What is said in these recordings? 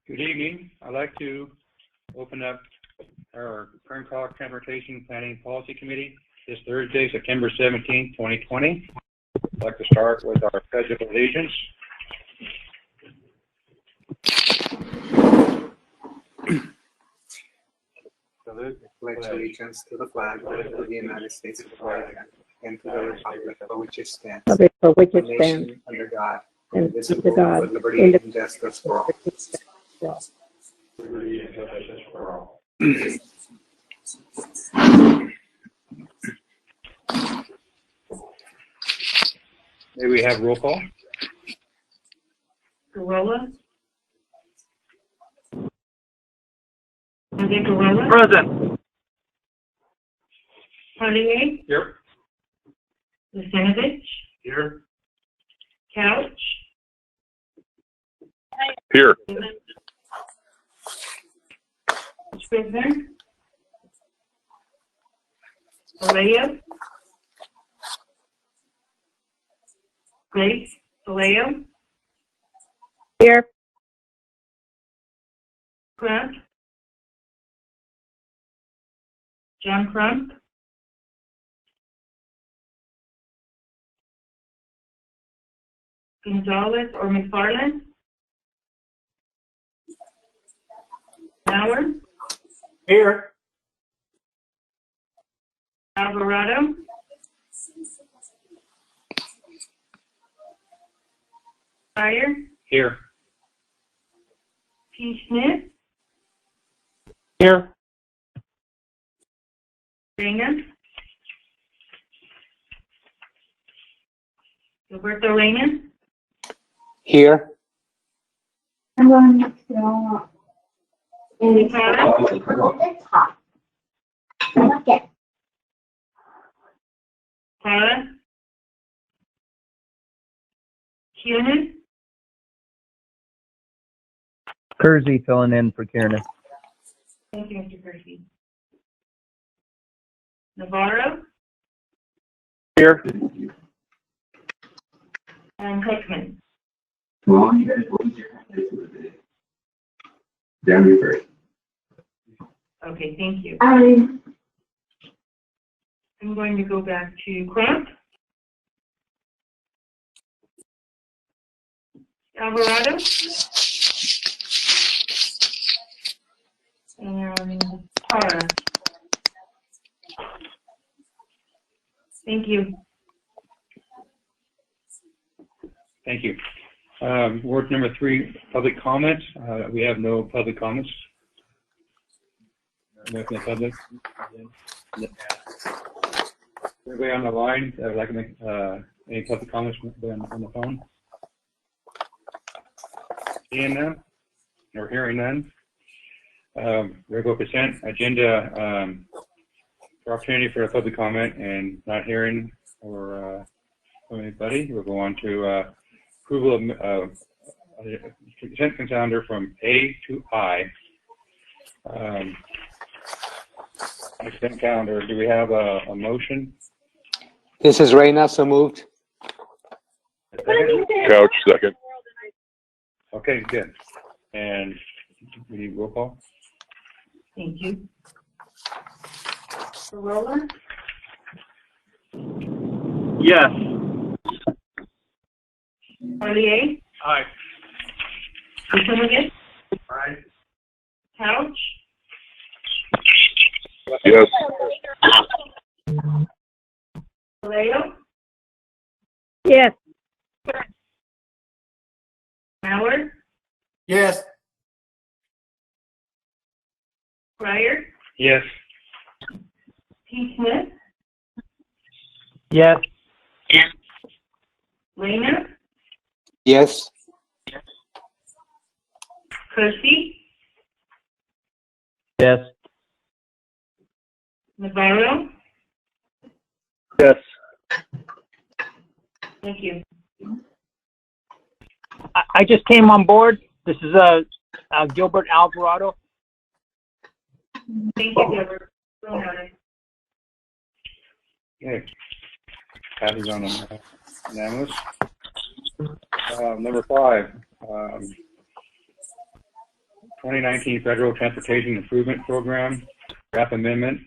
Good evening. I'd like to open up our Kern COG Transportation Planning Policy Committee this Thursday, September 17th, 2020. I'd like to start with our Pledge of Allegiance. Pledge allegiance to the flag of the United States of America and to the republic for which it stands, one nation under God, indivisible, with liberty and justice for all. Liberty and justice for all. May we have roll call? Corolla. Corolla. Present. Cartier. Here. Lucinovich. Here. Couch. Here. Scrivener. Vallejo. Grace. Vallejo. Here. Crump. John Crump. Gonzalez or McFarland. Bauer. Here. Alvarado. Fire. Here. P. Smith. Here. Reyna. Gilberto Reyna. Here. Tara. Kiernan. Kersey filling in for Kiernan. Thank you, Mr. Kersey. Navarro. Here. And Hickman. Well, you guys will be down here first. Okay, thank you. I'm going to go back to Crump. Alvarado. And Tara. Thank you. Thank you. Word number 3, public comments. We have no public comments. Nothing in public. Everybody on the line, would like to make any public comments on the phone? Seeing none or hearing none. Regular consent agenda. Opportunity for a public comment and not hearing or from anybody. We'll go on to approval of consent calendar from A to I. Consent calendar. Do we have a motion? This is Reyna, so moved. Couch, second. Okay, good. And we need roll call. Thank you. Corolla. Yes. Cartier. Aye. Lucinovich. Aye. Couch. Yes. Vallejo. Yes. Bauer. Yes. Fryer, Yes. T. Smith, Yes. Reyna, Yes. Kersey, Yes. Navarro. Yes. Thank you. I just came on board. This is Gilbert Alvarado. Thank you, Gilbert. So noted. Okay. Passes on unanimous. Number 5, 2019 Federal Transportation Improvement Program, draft amendment.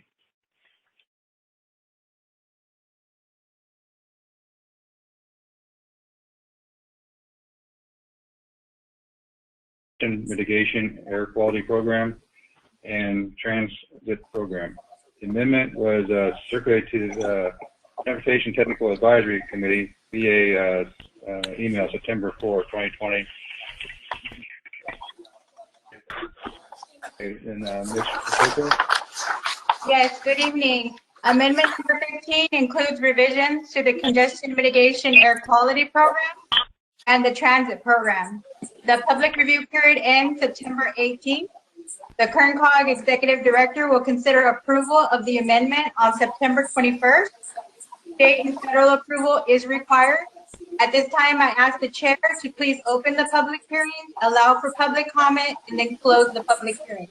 Mitigation Air Quality Program and Transit Program. The amendment was circulated to the Transportation Technical Advisory Committee via email September 4, 2020. Okay, and Ms. Pacheco? Yes, good evening. Amendment number 15 includes revisions to the Congestion Mitigation Air Quality Program and the Transit Program. The public review period ends September 18th. The Kern COG Executive Director will consider approval of the amendment on September 21st. State and federal approval is required. At this time, I ask the chair to please open the public hearing, allow for public comment, and then close the public hearing.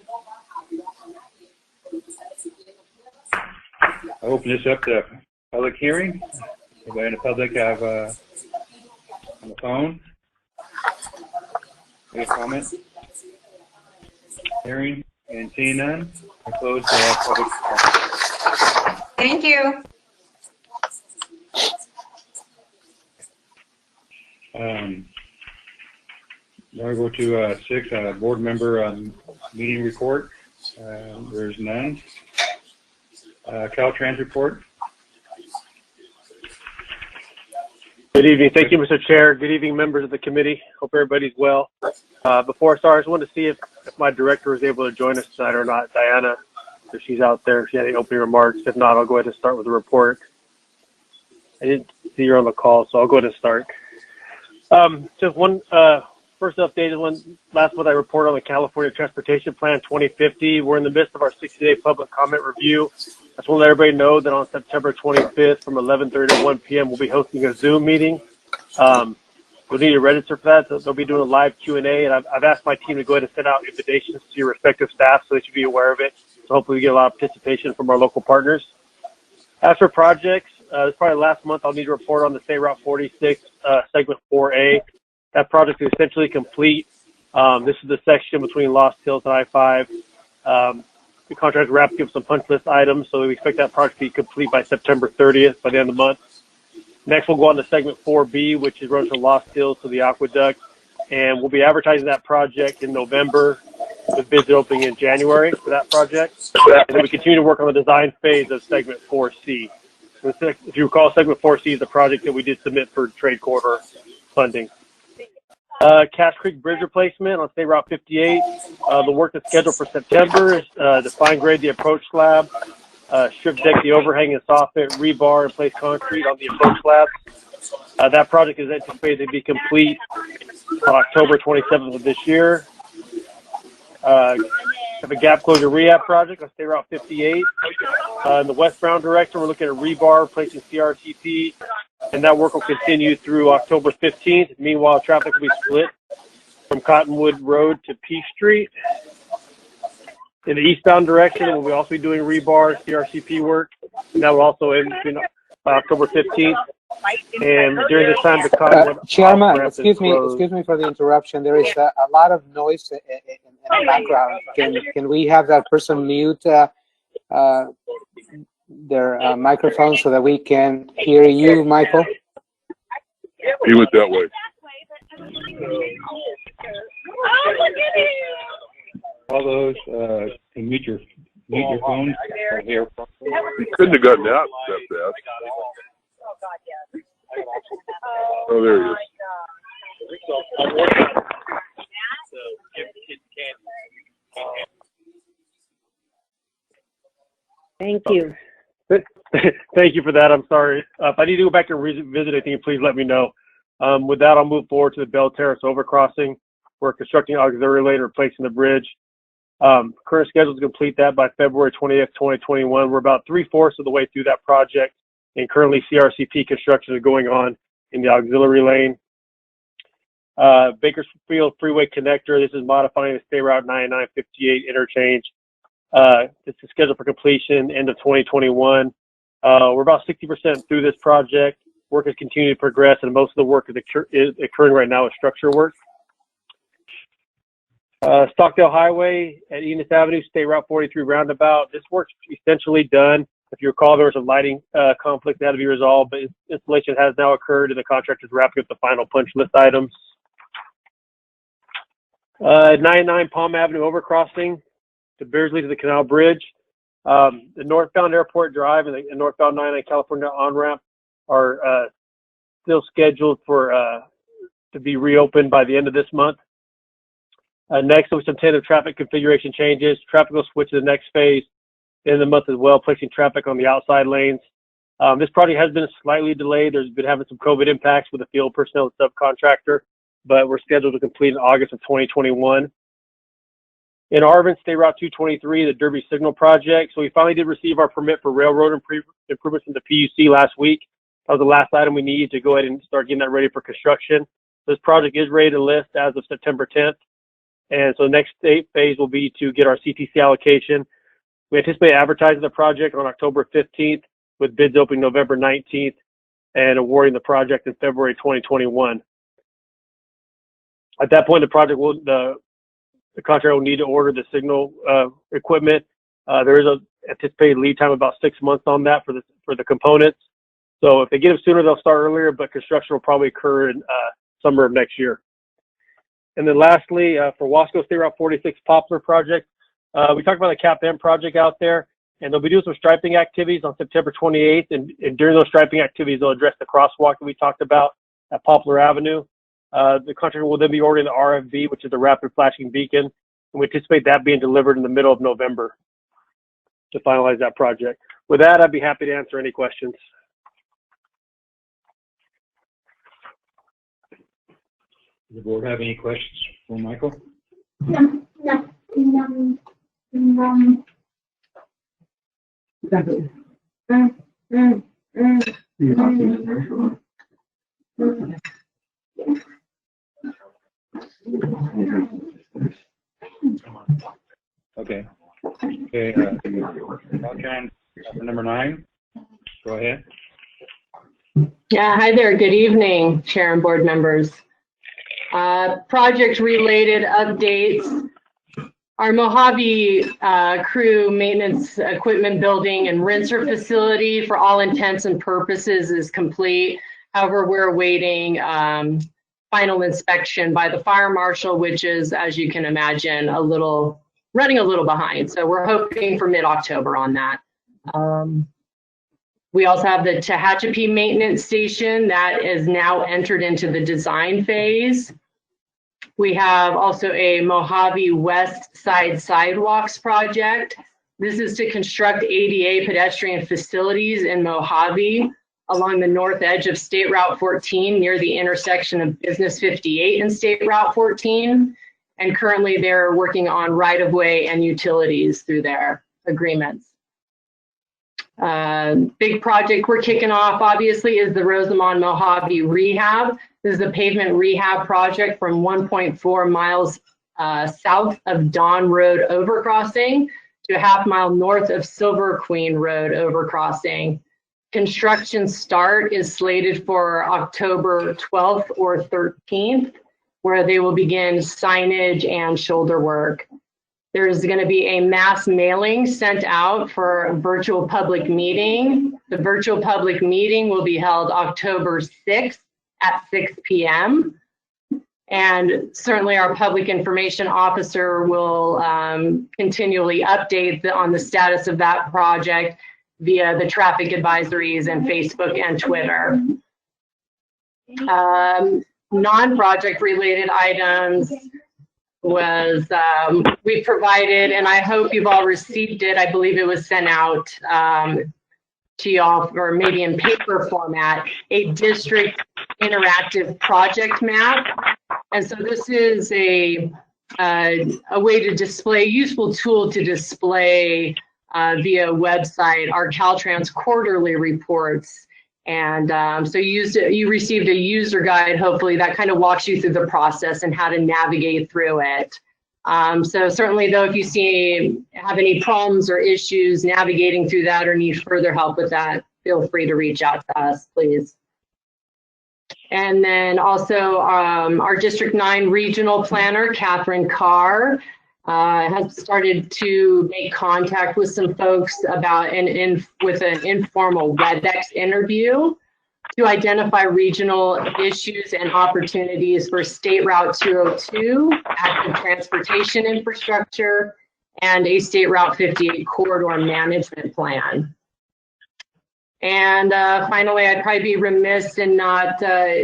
I open this up to public hearing. Anybody in the public have on the phone? Any comment? Hearing and seeing none, I close the public. Thank you. Now we go to 6, board member meeting report. There's none. Caltrans report. Good evening. Thank you, Mr. Chair. Good evening, members of the committee. Hope everybody's well. Before I start, I just wanted to see if my director was able to join us tonight or not. Diana, if she's out there, if she had any opening remarks. If not, I'll go ahead and start with the report. I didn't see her on the call, so I'll go ahead and start. Just one first update is last month I reported on the California Transportation Plan 2050. We're in the midst of our 60-day public comment review. I just want to let everybody know that on September 25th from 11:30 to 1 p.m. we'll be hosting a Zoom meeting. You'll need to register for that. So they'll be doing a live Q&A, and I've asked my team to go ahead and send out invitations to your respective staff so they should be aware of it. So hopefully we get a lot of participation from our local partners. As for projects, this probably last month I'll need to report on the State Route 46 segment 4A. That project is essentially complete. This is the section between Lost Hills and I-5. The contractor wrapped up some punch list items, so we expect that project to be complete by September 30th, by the end of the month. Next, we'll go on to segment 4B, which is runs from Lost Hills to the Aqueduct, and we'll be advertising that project in November, with bids opening in January for that project. And then we continue to work on the design phase of segment 4C. If you recall, segment 4C is the project that we did submit for trade corridor funding. Cache Creek Bridge replacement on State Route 58. The work that's scheduled for September is to fine grade the approach slab, strip deck the overhang and soffit, rebar, and place concrete on the approach slab. That project is anticipated to be complete on October 27th of this year. Have a gap closure rehab project on State Route 58. In the westbound direction, we're looking at rebar, replacing CRTP, and that work will continue through October 15th. Meanwhile, traffic will be split from Cottonwood Road to Peace Street. In the eastbound direction, we'll also be doing rebar, CRCP work, and that will also end between October 15th. And during this time, the Cottonwood Chairman, excuse me for the interruption. There is a lot of noise in the background. Can we have that person mute their microphone so that we can hear you, Michael? He went that way. All those can mute your phones. Here. He couldn't have gotten out that fast. Oh, there he is. Thank you. Thank you for that. I'm sorry. If I need to go back and revisit anything, please let me know. With that, I'll move forward to the Bell Terrace overcrossing. We're constructing auxiliary lane, replacing the bridge. Current schedule is to complete that by February 20th, 2021. We're about 3/4 of the way through that project, and currently CRCP construction is going on in the auxiliary lane. Bakersfield Freeway Connector, this is modifying the State Route 9958 interchange. This is scheduled for completion end of 2021. We're about 60% through this project. Work is continuing to progress, and most of the work is occurring right now is structure work. Stockdale Highway at Enos Avenue, State Route 43 roundabout. This work's essentially done. If you recall, there was a lighting conflict that had to be resolved, but installation has now occurred, and the contractor is wrapping up the final punch list items. 99 Palm Avenue overcrossing, the Beardsley to the Canal Bridge. The northbound Airport Drive and the northbound 99 California on-ramp are still scheduled for to be reopened by the end of this month. Next, with some tentative traffic configuration changes, traffic will switch to the next phase in the month as well, placing traffic on the outside lanes. This project has been slightly delayed. There's been having some COVID impacts with the field personnel and subcontractor, but we're scheduled to complete in August of 2021. In Arvin, State Route 223, the Derby Signal Project. So we finally did receive our permit for railroad improvements in the PUC last week. That was the last item we needed to go ahead and start getting that ready for construction. This project is ready to list as of September 10th. And so the next phase will be to get our CTC allocation. We anticipate advertising the project on October 15th with bids opening November 19th and awarding the project in February 2021. At that point, the contractor will need to order the signal equipment. There is an anticipated lead time of about 6 months on that for the components. So if they get them sooner, they'll start earlier, but construction will probably occur in summer of next year. And then lastly, for Wasco State Route 46 Poplar project, we talked about the CAP-M project out there, and they'll be doing some striping activities on September 28th. And during those striping activities, they'll address the crosswalk that we talked about at Poplar Avenue. The contractor will then be ordering the RFB, which is the rapid flashing beacon, and we anticipate that being delivered in the middle of November to finalize that project. With that, I'd be happy to answer any questions. Does the board have any questions for Michael? Okay. Okay. Number 9. Go ahead. Yeah. Hi there. Good evening, Chair and board members. Project-related updates. Our Mojave crew maintenance equipment building and rinser facility, for all intents and purposes, is complete. However, we're awaiting final inspection by the fire marshal, which is, as you can imagine, running a little behind. So we're hoping for mid-October on that. We also have the Tehachapi maintenance station that is now entered into the design phase. We have also a Mojave West Side Sidewalks project. This is to construct ADA pedestrian facilities in Mojave along the north edge of State Route 14 near the intersection of Business 58 and State Route 14. And currently they're working on right-of-way and utilities through their agreements. Big project we're kicking off, obviously, is the Rosamond Mojave Rehab. This is a pavement rehab project from 1.4 miles south of Dawn Road overcrossing to a half-mile north of Silver Queen Road overcrossing. Construction start is slated for October 12th or 13th, where they will begin signage and shoulder work. There's going to be a mass mailing sent out for a virtual public meeting. The virtual public meeting will be held October 6th at 6 p.m. And certainly our public information officer will continually update on the status of that project via the traffic advisories and Facebook and Twitter. Non-project related items. was we provided, and I hope you've all received it. I believe it was sent out to y'all, or maybe in paper format, a district interactive project map. And so this is a way to display, useful tool to display via website our Caltrans quarterly reports. And so you received a user guide, hopefully, that kind of walks you through the process and how to navigate through it. So certainly, though, if you have any problems or issues navigating through that or need further help with that, feel free to reach out to us, please. And then also our District 9 Regional Planner, Catherine Carr, has started to make contact with some folks about with an informal WebEx interview to identify regional issues and opportunities for State Route 202, active transportation infrastructure, and a State Route 58 corridor management plan. And finally, I'd probably be remiss in not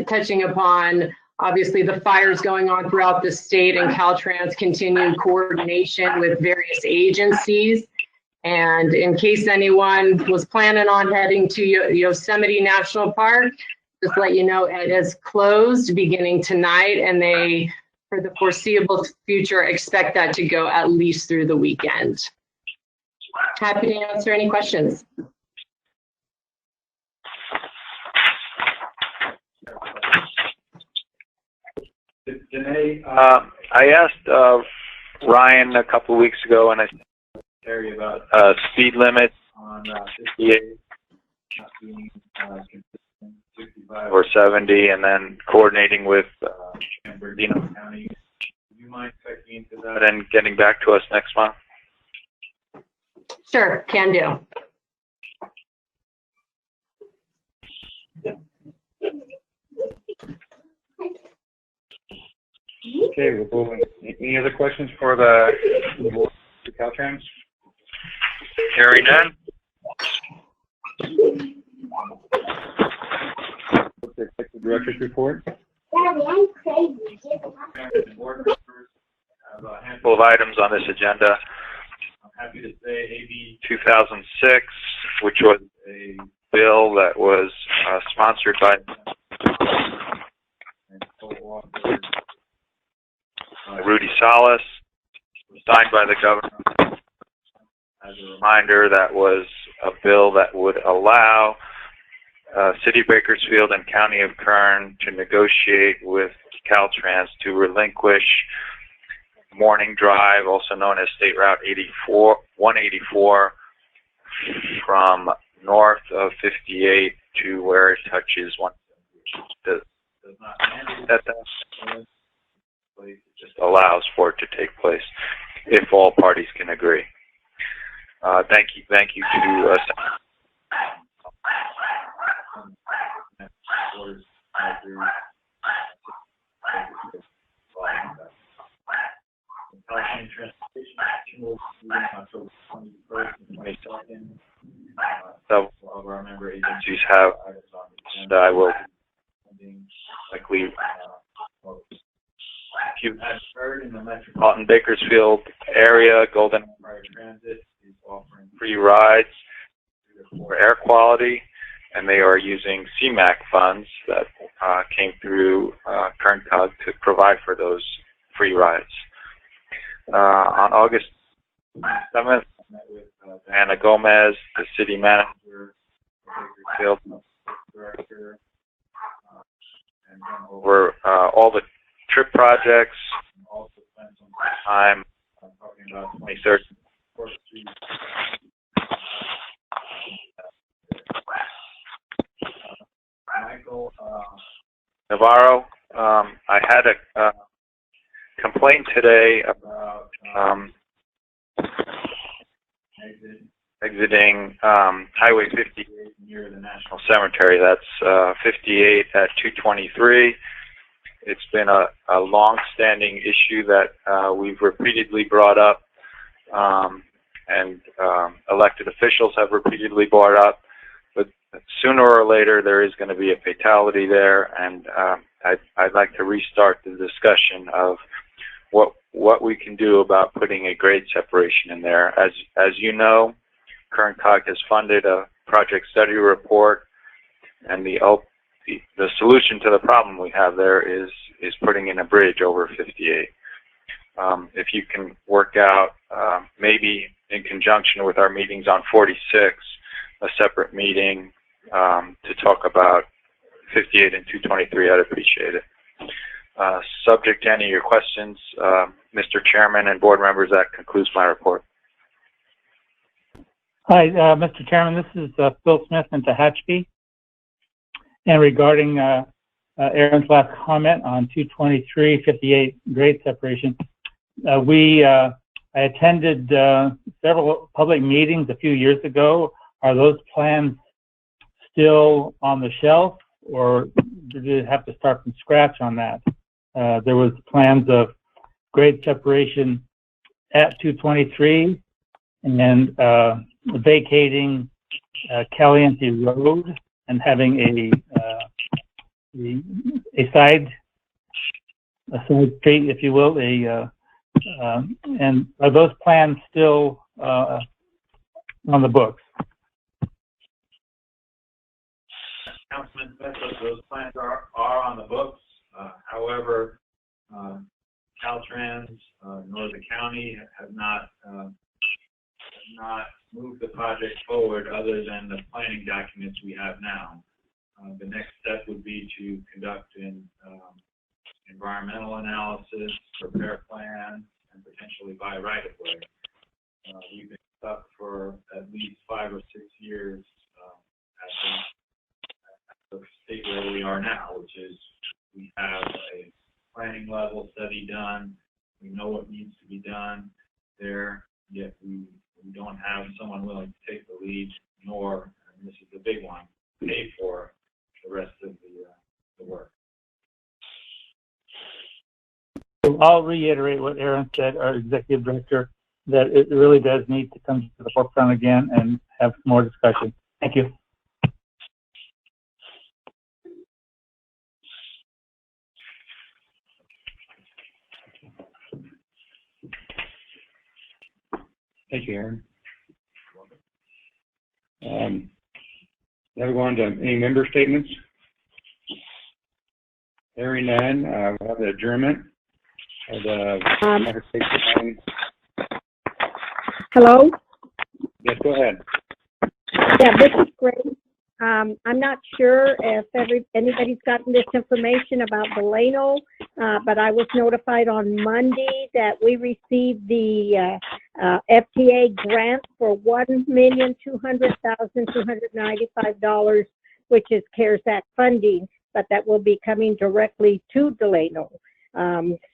touching upon, obviously, the fires going on throughout the state and Caltrans' continued coordination with various agencies. And in case anyone was planning on heading to Yosemite National Park, just let you know it is closed beginning tonight, and they, for the foreseeable future, expect that to go at least through the weekend. Happy to answer any questions. Danae, I asked Ryan a couple of weeks ago, and I said Terry about speed limits on 58 not being consistent, 65 or 70, and then coordinating with San Bernardino County. Do you mind checking into that and getting back to us next month? Sure, can do. Okay, we'll go on. Any other questions for the board, Caltrans? Hearing none. The director's report. Board members have a handful of items on this agenda. I'm happy to say AB 2006, which was a bill that was sponsored by and co-authored Rudy Salas, signed by the governor. As a reminder, that was a bill that would allow City of Bakersfield and County of Kern to negotiate with Caltrans to relinquish Morning Drive, also known as State Route 184, from north of 58 to where it touches 178. Does not mandate that it just allows for it to take place if all parties can agree. Thank you to several of our member agencies have items on the agenda. I will likely if you have heard, in the metropolitan Bakersfield area, Golden Empire Transit is offering free rides for air quality, and they are using CMAQ funds that came through Kern COG to provide for those free rides. On August 7th, I met with Diana Gomez, the city manager, Bakersfield director, and went over all the trip projects, and also spent some time talking about 23rd and 4th Street. Michael Navarro, I had a complaint today about exiting Highway 58 near the National Cemetery. That's 58 at 223. It's been a long-standing issue that we've repeatedly brought up, and elected officials have repeatedly brought up. But sooner or later, there is going to be a fatality there, and I'd like to restart the discussion of what what we can do about putting a grade separation in there. As you know, Kern COG has funded a project study report, and the solution to the problem we have there is putting in a bridge over 58. If you can work out, maybe in conjunction with our meetings on 46, a separate meeting to talk about 58 and 223, I'd appreciate it. Subject to any of your questions, Mr. Chairman and board members, that concludes my report. Hi, Mr. Chairman. This is Phil Smith in Tehachapi. And regarding Aaron's last comment on 223-58 grade separation, I attended several public meetings a few years ago. Are those plans still on the shelf, or did you have to start from scratch on that? There was plans of grade separation at 223 and then vacating Caliente Road and having a side street, if you will. And are those plans still on the books? Councilman Smith, those plans are on the books. However, Caltrans nor the county have not moved the project forward other than the planning documents we have now. The next step would be to conduct an environmental analysis, prepare plans, and potentially buy right-of-way. We've been stuck for at least 5 or 6 years at the state where we are now, which is we have a planning level study done. We know what needs to be done there, yet we don't have someone willing to take the lead, nor, and this is the big one, pay for the rest of the work. I'll reiterate what Aaron said, our executive director, that it really does need to come to the forefront again and have more discussion. Thank you. Thank you, Aaron. Now we go on to any member statements. Hearing none, we'll have the adjournment of the United States Planning. Hello? Yes, go ahead. Yeah, this is great. I'm not sure if anybody's gotten this information about Delano, but I was notified on Monday that we received the FTA grant for $1,200,295, which is CARES Act funding, but that will be coming directly to Delano.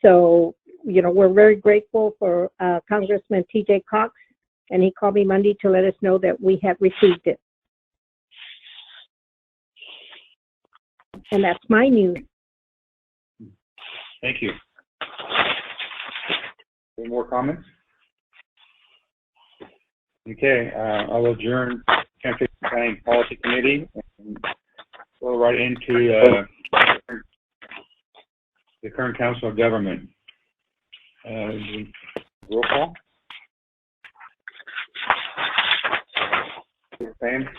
So, you know, we're very grateful for Congressman TJ Cox, and he called me Monday to let us know that we have received it. And that's my news. Thank you. Any more comments? Okay, I'll adjourn Transportation Planning Policy Committee and go right into the Kern Council of Government. Roll call. Same.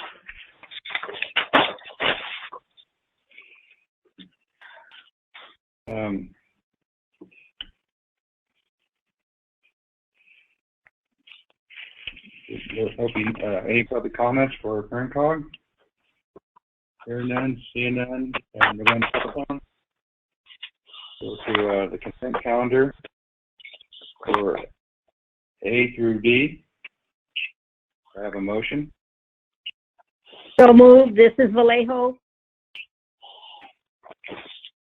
Any public comments for Kern COG? Hearing none, seeing none, and we're going to telephone. Go to the consent calendar for A through D. I have a motion. So moved. This is Vallejo.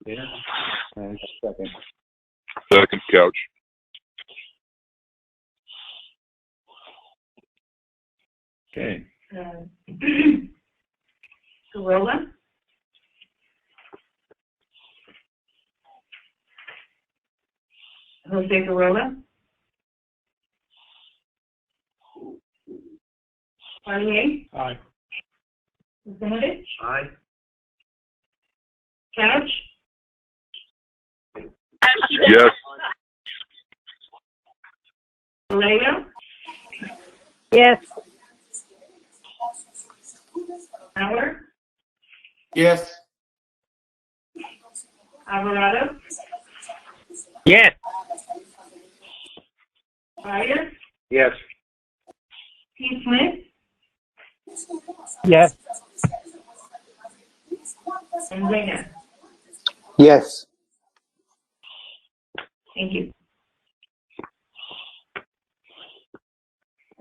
Yeah. And a second. Second, Couch. Okay. Corolla? Jose Corolla? Barnier? Aye. Zenich? Aye. Couch? Yes. Vallejo, Yes. Mauer, Yes. Alvarado, Yes. Myers, Yes. T. Smith, Yes. and Reyna. Yes. Thank you.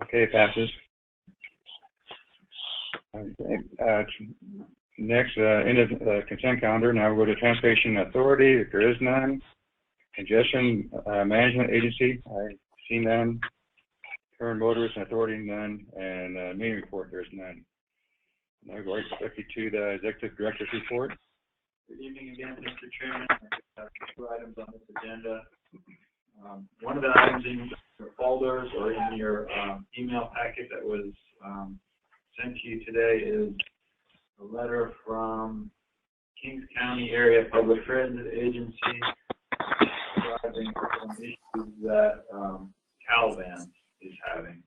Okay, passes. Okay, next, in the consent calendar, now we'll go to Transportation Authority, if there is none. Congestion Management Agency, I've seen none. Current Motorist Authority, none. And meeting report, there's none. Now we'll go right directly to the Executive Director's report. Good evening again, Mr. Chairman. I have 2 items on this agenda. One of the items in your folders or in your email packet that was sent to you today is a letter from Kings County Area Public Transit Agency describing some issues that CalVan is having.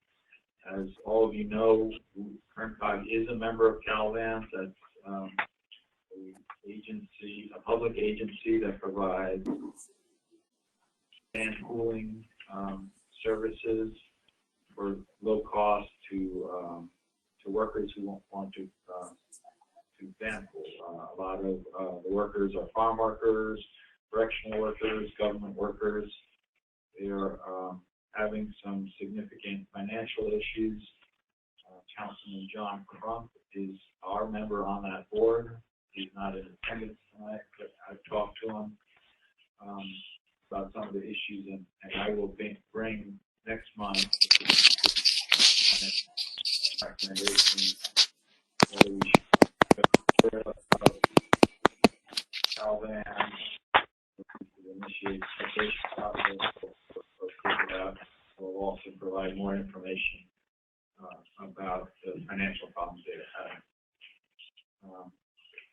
As all of you know, Kern COG is a member of CalVan. That's a public agency that provides van pooling services for low cost to workers who want to van pool. A lot of the workers are farm workers, correctional workers, government workers. They are having some significant financial issues. Councilman John Crump is our member on that board. He's not in attendance tonight, but I've talked to him about some of the issues, and I will bring next month recommendations whether we should CalVan initiate the cessation process or figure out. We'll also provide more information about the financial problems they're having.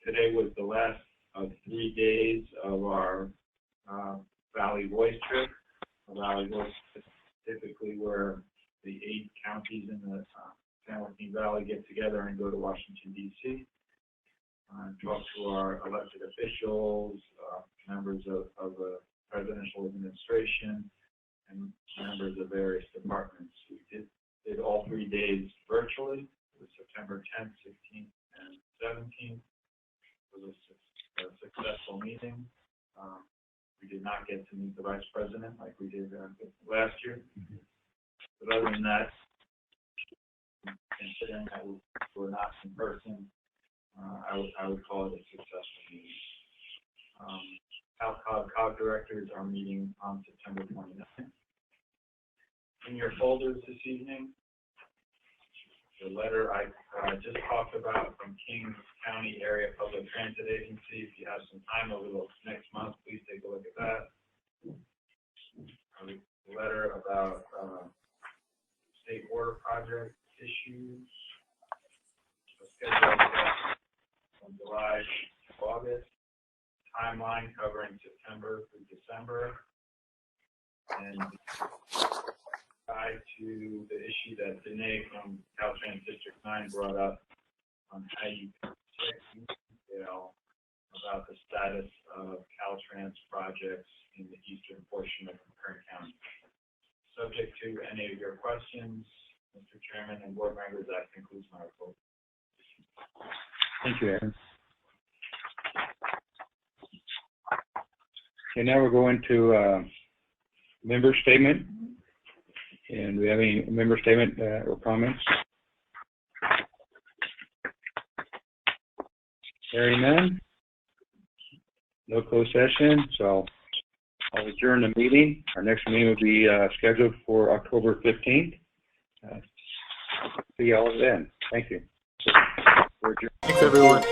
Today was the last of 3 days of our Valley Voice trip. Valley Voice is typically where the 8 counties in the San Joaquin Valley get together and go to Washington, D.C. Talk to our elected officials, members of the presidential administration, and members of various departments. We did all 3 days virtually. It was September 10th, 16th, and 17th. It was a successful meeting. We did not get to meet the Vice President like we did last year. But other than that, considering that we were not in person, I would call it a successful meeting. COG directors are meeting on September 29th. In your folders this evening, the letter I just talked about from Kings County Area Public Transit Agency. If you have some time over the next month, please take a look at that. A letter about state water project issues. A schedule from July to August. Timeline covering September through December. And tied to the issue that Danae from Caltrans District 9 brought up on how you can check detail about the status of Caltrans projects in the eastern portion of Kern County. Subject to any of your questions, Mr. Chairman and board members, that concludes my report. Thank you, Aaron. Okay, now we're going to member statement. And do we have any member statement or comments? Hearing none. No closed session, so I'll adjourn the meeting. Our next meeting will be scheduled for October 15th. See you all then. Thank you. Thanks, everyone.